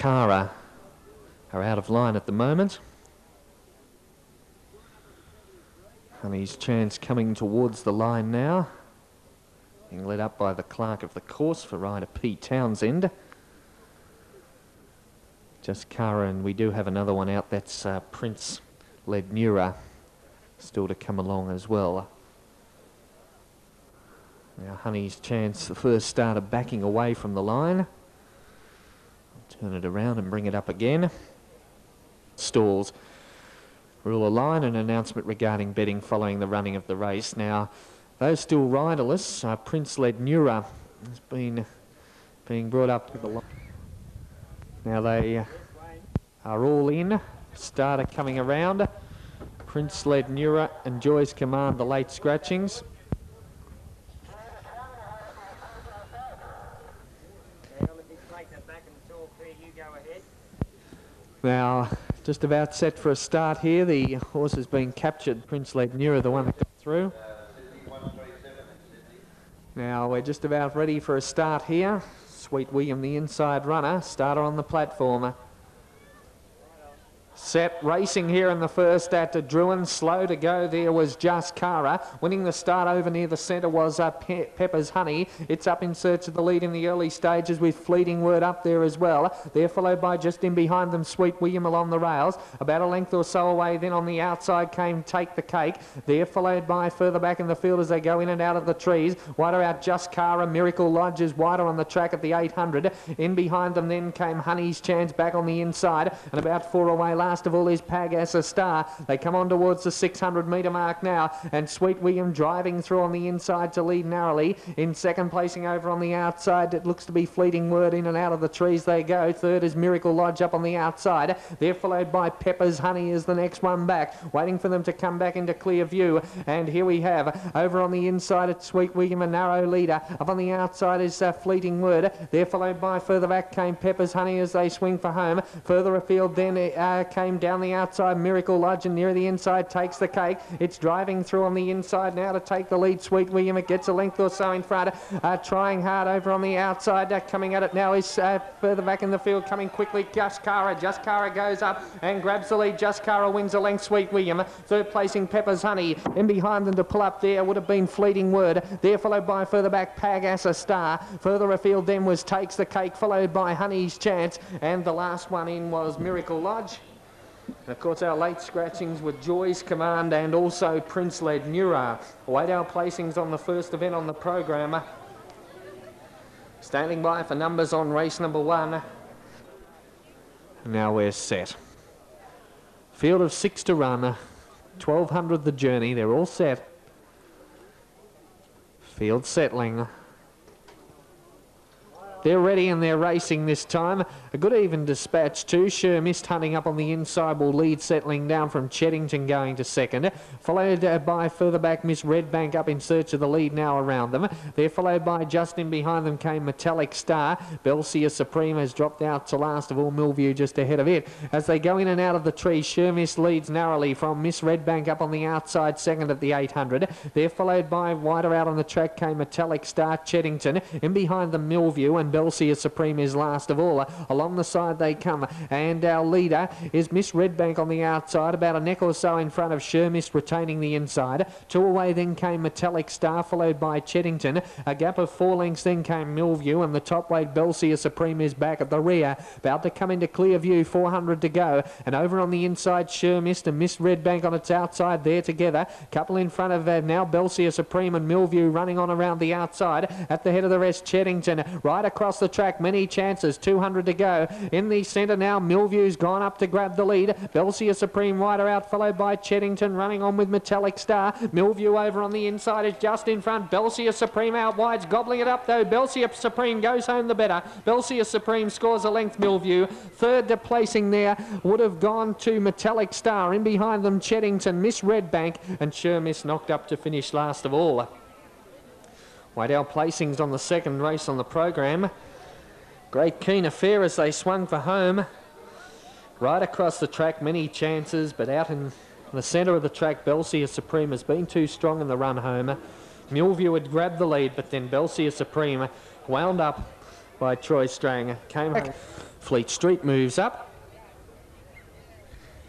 Cara are out of line at the moment. Honey's Chance coming towards the line now, being led up by the clerk of the course for rider Pete Townsend. Just Cara, and we do have another one out. That's Prince Lednura, still to come along as well. Now Honey's Chance, the first starter, backing away from the line. I'll turn it around and bring it up again. Stalls. Rule of line and announcement regarding betting following the running of the race. Now, those still riderless, Prince Lednura has been being brought up to the line. Now they are all in. Starter coming around. Prince Lednura enjoys command the late scratchings. Now, just about set for a start here. The horse has been captured. Prince Lednura, the one that got through. Now, we're just about ready for a start here. Sweet William, the inside runner, starter on the platform. Set racing here in the first at Drouin. Slow to go there was Just Cara. Winning the start over near the centre was Pepper's Honey. It's up in search of the lead in the early stages with Fleeting Word up there as well. They're followed by just in behind them Sweet William along the rails. About a length or so away then on the outside came Take the Cake. They're followed by further back in the field as they go in and out of the trees. Wider out Just Cara. Miracle Lodge is wider on the track at the 800. In behind them then came Honey's Chance back on the inside. And about 4 away last of all is Pagasa Star. They come on towards the 600 metre mark now, and Sweet William driving through on the inside to lead narrowly. In second, placing over on the outside, it looks to be Fleeting Word. In and out of the trees they go. Third is Miracle Lodge up on the outside. They're followed by Pepper's Honey is the next one back, waiting for them to come back into clear view. And here we have over on the inside it's Sweet William, a narrow leader. Up on the outside is Fleeting Word. They're followed by further back came Pepper's Honey as they swing for home. Further afield then came down the outside Miracle Lodge, and near the inside Takes the Cake. It's driving through on the inside now to take the lead. Sweet William, it gets a length or so in front, trying hard over on the outside. Coming at it now is further back in the field, coming quickly Just Cara. Just Cara goes up and grabs the lead. Just Cara wins a length. Sweet William third placing Pepper's Honey. In behind them to pull up there would have been Fleeting Word. They're followed by further back Pagasa Star. Further afield then was Takes the Cake, followed by Honey's Chance, and the last one in was Miracle Lodge. And of course our late scratchings with Joy's Command and also Prince Lednura. Await our placings on the first event on the program. Standing by for numbers on race number 1. Now we're set. Field of 6 to run. 1200 the journey. They're all set. Field settling. They're ready and they're racing this time. A good even dispatch too. Sure Mist hunting up on the inside will lead, settling down from Cheddington going to second. Followed by further back Miss Redbank up in search of the lead now around them. They're followed by just in behind them came Metallic Star. Belsia Supreme has dropped out to last of all. Millview just ahead of it. As they go in and out of the tree, Sure Mist leads narrowly from Miss Redbank up on the outside, second at the 800. They're followed by wider out on the track came Metallic Star, Cheddington. In behind them Millview, and Belsia Supreme is last of all. Along the side they come, and our leader is Miss Redbank on the outside, about a neck or so in front of Shermist, retaining the inside. 2 away then came Metallic Star, followed by Cheddington. A gap of 4 lengths then came Millview, and the top weight Belsia Supreme is back at the rear. About to come into clear view, 400 to go, and over on the inside Shermist and Miss Redbank on its outside there together. Couple in front of now Belsia Supreme and Millview running on around the outside. At the head of the rest Cheddington, right across the track, many chances, 200 to go. In the centre now, Millview's gone up to grab the lead. Belsia Supreme wider out, followed by Cheddington, running on with Metallic Star. Millview over on the inside is just in front. Belsia Supreme out wide's gobbling it up though. Belsia Supreme goes home the better. Belsia Supreme scores a length. Millview third to placing there would have gone to Metallic Star. In behind them Cheddington, Miss Redbank, and Shermiss knocked up to finish last of all. Wait our placings on the second race on the program. Great keen affair as they swung for home. Right across the track, many chances, but out in the centre of the track, Belsia Supreme has been too strong in the run home. Millview had grabbed the lead, but then Belsia Supreme, wound up by Troy Strang, came home. Fleet Street moves up.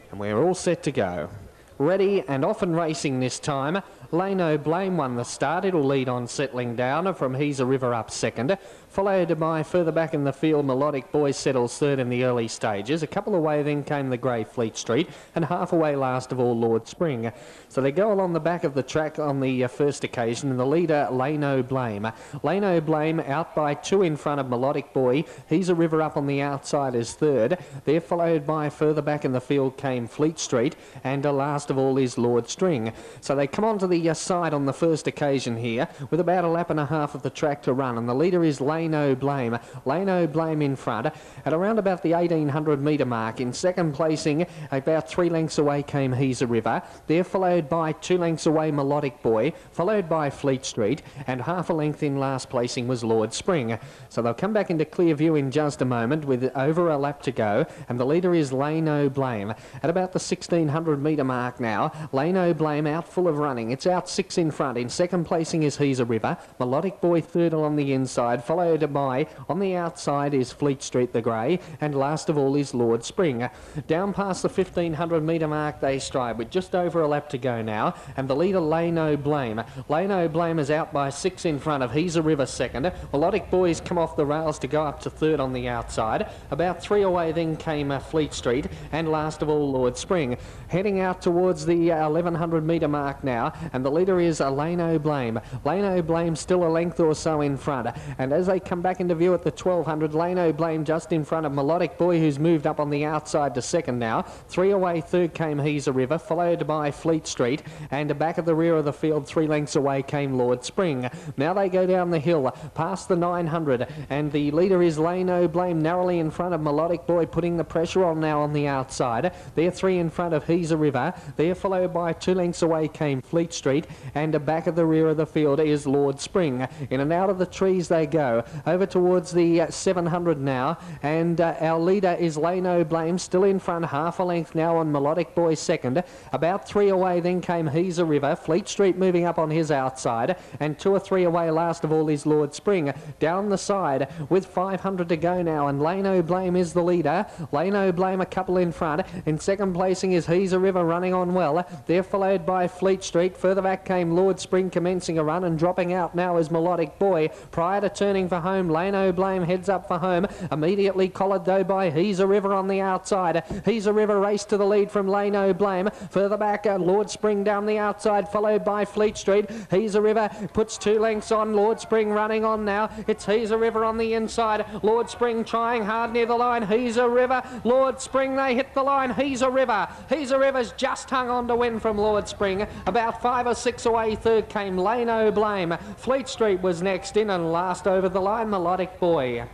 And we're all set to go. Ready and off and racing this time. Lano Blame won the start. It'll lead on settling down from He's a River up second. Followed by further back in the field, Melodic Boy settles third in the early stages. A couple away then came the grey Fleet Street, and half away last of all Lord Spring. So they go along the back of the track on the first occasion, and the leader Lano Blame. Lano Blame out by 2 in front of Melodic Boy. He's a River up on the outside is third. They're followed by further back in the field came Fleet Street, and last of all is Lord Spring. So they come onto the side on the first occasion here with about a lap and a half of the track to run, and the leader is Lano Blame. Lano Blame in front at around about the 1800 metre mark. In second placing, about 3 lengths away came He's a River. They're followed by 2 lengths away Melodic Boy, followed by Fleet Street, and half a length in last placing was Lord Spring. So they'll come back into clear view in just a moment with over a lap to go, and the leader is Lano Blame. At about the 1600 metre mark now, Lano Blame out full of running. It's out 6 in front. In second placing is He's a River. Melodic Boy third along the inside, followed by, on the outside is Fleet Street the grey, and last of all is Lord Spring. Down past the 1500 metre mark they stride with just over a lap to go now, and the leader Lano Blame. Lano Blame is out by 6 in front of He's a River second. Melodic Boys come off the rails to go up to third on the outside. About 3 away then came Fleet Street, and last of all Lord Spring. Heading out towards the 1100 metre mark now, and the leader is Lano Blame. Lano Blame still a length or so in front, and as they come back into view at the 1200, Lano Blame just in front of Melodic Boy, who's moved up on the outside to second now. 3 away third came He's a River, followed by Fleet Street, and back at the rear of the field 3 lengths away came Lord Spring. Now they go down the hill past the 900, and the leader is Lano Blame, narrowly in front of Melodic Boy, putting the pressure on now on the outside. They're 3 in front of He's a River. They're followed by 2 lengths away came Fleet Street, and back at the rear of the field is Lord Spring. In and out of the trees they go, over towards the 700 now, and our leader is Lano Blame, still in front, half a length now on Melodic Boy second. About 3 away then came He's a River. Fleet Street moving up on his outside, and 2 or 3 away last of all is Lord Spring. Down the side with 500 to go now, and Lano Blame is the leader. Lano Blame a couple in front. In second placing is He's a River, running on well. They're followed by Fleet Street. Further back came Lord Spring, commencing a run, and dropping out now is Melodic Boy. Prior to turning for home, Lano Blame heads up for home, immediately collared though by He's a River on the outside. He's a River race to the lead from Lano Blame. Further back, Lord Spring down the outside, followed by Fleet Street. He's a River puts 2 lengths on. Lord Spring running on now. It's He's a River on the inside. Lord Spring trying hard near the line. He's a River. Lord Spring, they hit the line. He's a River. He's a River's just hung on to win from Lord Spring. About 5 or 6 away third came Lano Blame. Fleet Street was next in, and last over the line Melodic Boy.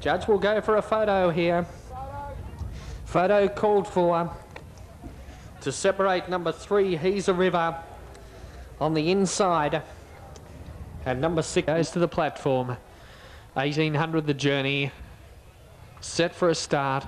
Judge will go for a photo here. Photo called for to separate number 3 He's a River on the inside, and number 6 goes to the platform. 1800 the journey, set for a start.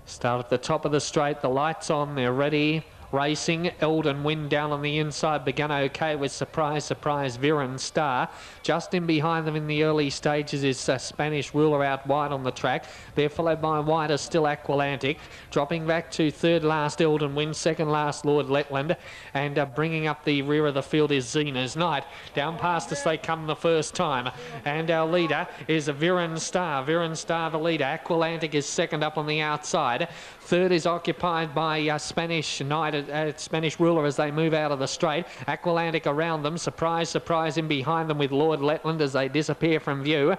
Start at the top of the straight, the lights on, they're ready. Racing, Eldon Wind down on the inside, begun okay with Surprise, Viren Star. Just in behind them in the early stages is Spanish Ruler out wide on the track. They're followed by wider still Aqualantic. Dropping back to third last Eldon Wind, second last Lord Letland, and bringing up the rear of the field is Zena's Night. Down past us they come the first time, and our leader is Viren Star. Viren Star the leader. Aqualantic is second up on the outside. Third is occupied by Spanish Night, Spanish Ruler as they move out of the straight. Aqualantic around them. Surprise in behind them with Lord Letland as they disappear from view.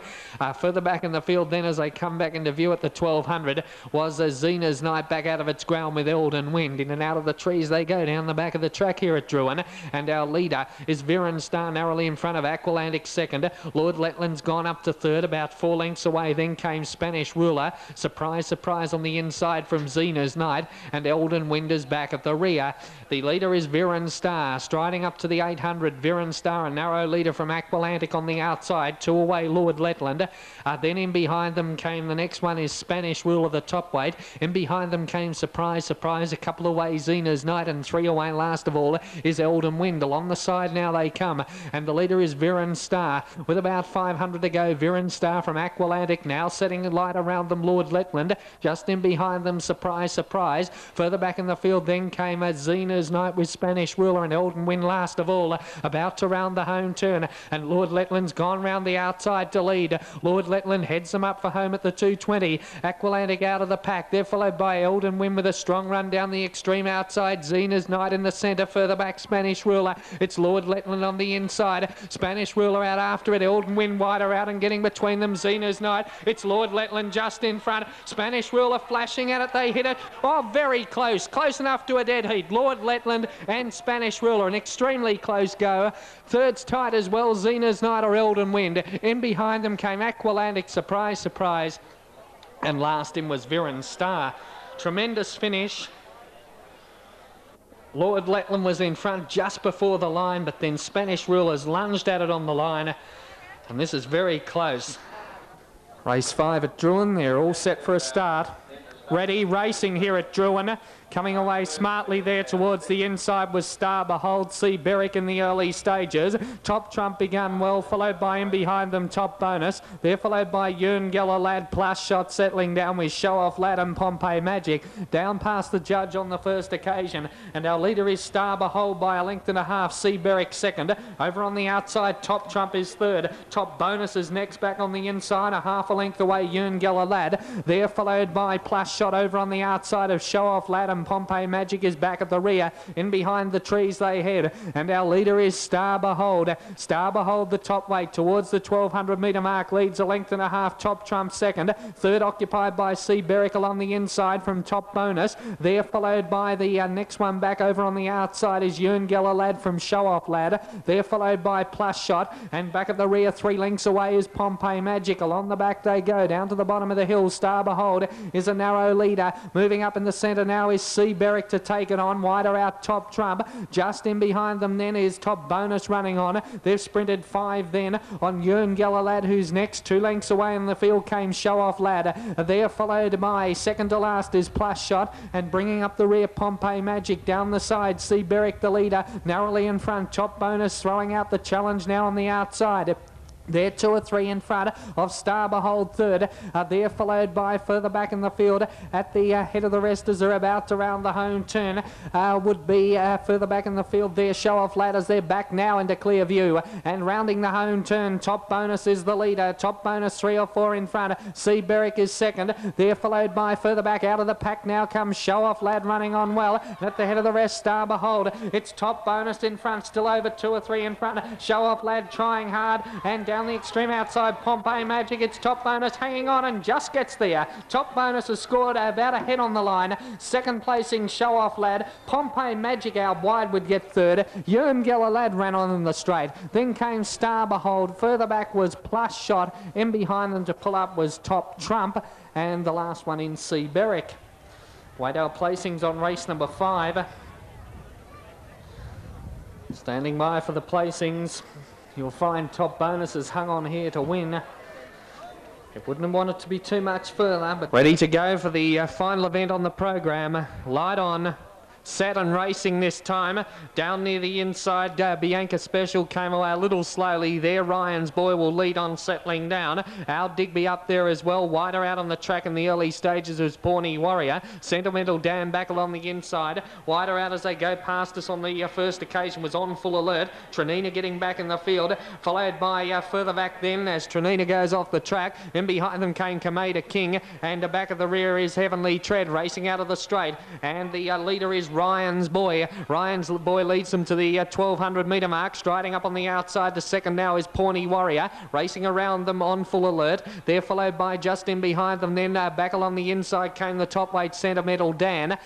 Further back in the field then as they come back into view at the 1200 was Zena's Night back out of its ground with Eldon Wind. In and out of the trees they go down the back of the track here at Drouin. And our leader is Viren Star, narrowly in front of Aqualantic second. Lord Letland's gone up to third, about 4 lengths away. Then came Spanish Ruler. Surprise on the inside from Zena's Night. And Eldon Wind is back at the rear. The leader is Viren Star, striding up to the 800. Viren Star, a narrow leader from Aqualantic on the outside. 2 away, Lord Letland. Then in behind them came, the next one is Spanish Ruler, the top weight. In behind them came Surprise, Surprise, a couple away, Zena's Night, and 3 away last of all is Eldon Wind. Along the side now they come, and the leader is Viren Star. With about 500 to go, Viren Star from Aqualantic now setting a light around them, Lord Letland. Just in behind them, Surprise, Surprise. Further back in the field then came Zena's Night with Spanish Ruler, and Eldon Wind last of all, about to round the home turn, and Lord Letland's gone round the outside to lead. Lord Letland heads them up for home at the 220. Aqualantic out of the pack. They're followed by Eldon Wind with a strong run down the extreme outside. Zena's Night in the centre. Further back, Spanish Ruler. It's Lord Letland on the inside. Spanish Ruler out after it. Eldon Wind wider out and getting between them. Zena's Night. It's Lord Letland just in front. Spanish Ruler flashing at it. They hit it. Oh, very close. Close enough to a dead heat. Lord Letland and Spanish Ruler. An extremely close go. Third's tight as well. Zena's Night or Eldon Wind. In behind them came Aqualantic. Surprise, Surprise. And last in was Viren Star. Tremendous finish. Lord Letland was in front just before the line, but then Spanish Rulers lunged at it on the line, and this is very close. Race 5 at Drouin. They're all set for a start. Ready, racing here at Drouin. Coming away smartly there towards the inside was Star Behold. See Berwick in the early stages. Top Trump began well, followed by in behind them Top Bonus. They're followed by Yearn Geller Lad, Plus Shot settling down with Show Off Lad and Pompeii Magic. Down past the judge on the first occasion. And our leader is Star Behold by a length and a half. See Berwick second. Over on the outside, Top Trump is third. Top Bonus is next back on the inside, a half a length away, Yearn Geller Lad. They're followed by Plus Shot over on the outside of Show Off Lad, and Pompeii Magic is back at the rear. In behind the trees they head, and our leader is Star Behold. Star Behold, the top weight, towards the 1200 metre mark, leads a length and a half. Top Trump second. Third occupied by C. Berwick along the inside from Top Bonus. They're followed by the next one back over on the outside is Yearn Geller Lad from Show Off Lad. They're followed by Plus Shot, and back at the rear 3 lengths away is Pompeii Magic. Along the back they go down to the bottom of the hill. Star Behold is a narrow leader. Moving up in the centre now is C. Berwick to take it on. Wider out Top Trump. Just in behind them then is Top Bonus running on. They've sprinted 5 then on Yearn Geller Lad, who's next. 2 lengths away in the field came Show Off Lad. They're followed by second to last is Plus Shot, and bringing up the rear Pompeii Magic. Down the side, C. Berwick the leader, narrowly in front. Top Bonus throwing out the challenge now on the outside. They're 2 or 3 in front of Star Behold third. They're followed by further back in the field at the head of the rest as they're about to round the home turn. Would be further back in the field there. Show Off Lad as they're back now into clear view. And rounding the home turn, Top Bonus is the leader. Top Bonus 3 or 4 in front. C. Berwick is second. They're followed by further back out of the pack now comes Show Off Lad running on well. And at the head of the rest, Star Behold. It's Top Bonus in front, still over 2 or 3 in front. Show Off Lad trying hard, and down the extreme outside Pompeii Magic. It's Top Bonus hanging on and just gets there. Top Bonus has scored about a head on the line. Second placing Show Off Lad. Pompeii Magic out wide would get third. Yearn Geller Lad ran on in the straight. Then came Star Behold. Further back was Plus Shot. In behind them to pull up was Top Trump. And the last one in C. Berwick. Waydale placings on race number 5. Standing by for the placings. You'll find Top Bonus has hung on here to win. It wouldn't want it to be too much further, but ready to go for the final event on the program. Light on. Sat and racing this time. Down near the inside, Bianca Special came away a little slowly there. Ryan's Boy will lead on settling down. Al Digby up there as well. Wider out on the track in the early stages was Pawnee Warrior. Sentimental Dan back along the inside. Wider out as they go past us on the first occasion was On Full Alert. Trinina getting back in the field. Followed by further back then as Trinina goes off the track. In behind them came Kameda King. And back at the rear is Heavenly Tread racing out of the straight. And the leader is Ryan's Boy. Ryan's Boy leads them to the 1200 metre mark. Striding up on the outside to second now is Pawnee Warrior. Racing around them On Full Alert. They're followed by just in behind them. Then back along the inside came the top weight Sentimental Dan.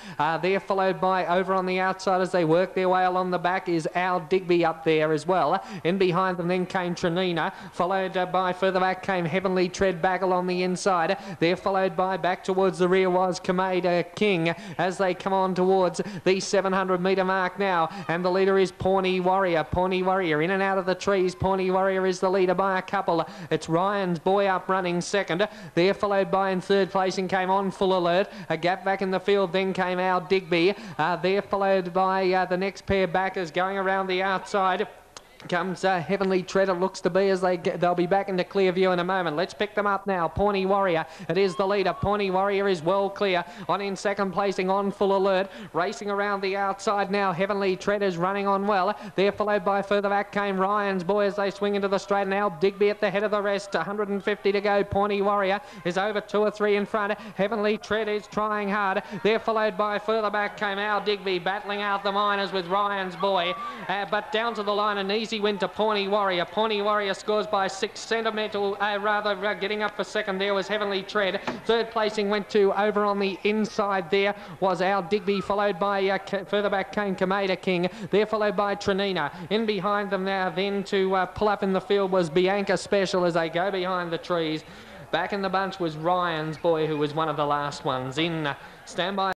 They're followed by over on the outside as they work their way along the back is Al Digby up there as well. In behind them then came Trinina. Followed by further back came Heavenly Tread back along the inside. They're followed by back towards the rear was Kameda King as they come on towards the 700 metre mark now, and the leader is Pawnee Warrior. Pawnee Warrior in and out of the trees. Pawnee Warrior is the leader by a couple. It's Ryan's Boy up running second. There followed by in third placing came On Full Alert. A gap back in the field then came Our Digby. There followed by the next pair backers going around the outside. Comes Heavenly Tread, it looks to be, as they'll be back into clear view in a moment. Let's pick them up now. Pawnee Warrior, it is the leader. Pawnee Warrior is well clear. On in second placing, On Full Alert. Racing around the outside now. Heavenly Tread is running on well. There followed by further back came Ryan's Boy as they swing into the straight. Now Digby at the head of the rest. 150 to go. Pawnee Warrior is over 2 or 3 in front. Heavenly Tread is trying hard. There followed by further back came Our Digby battling out the minors with Ryan's Boy. But down to the line, an easy win to Pawnee Warrior. Pawnee Warrior scores by 6 centimetre, getting up for second there was Heavenly Tread. Third placing went to over on the inside there was Our Digby, followed by further back came Kameda King. There followed by Trinina. In behind them now then to pull up in the field was Bianca Special as they go behind the trees. Back in the bunch was Ryan's Boy, who was one of the last ones in. Standby.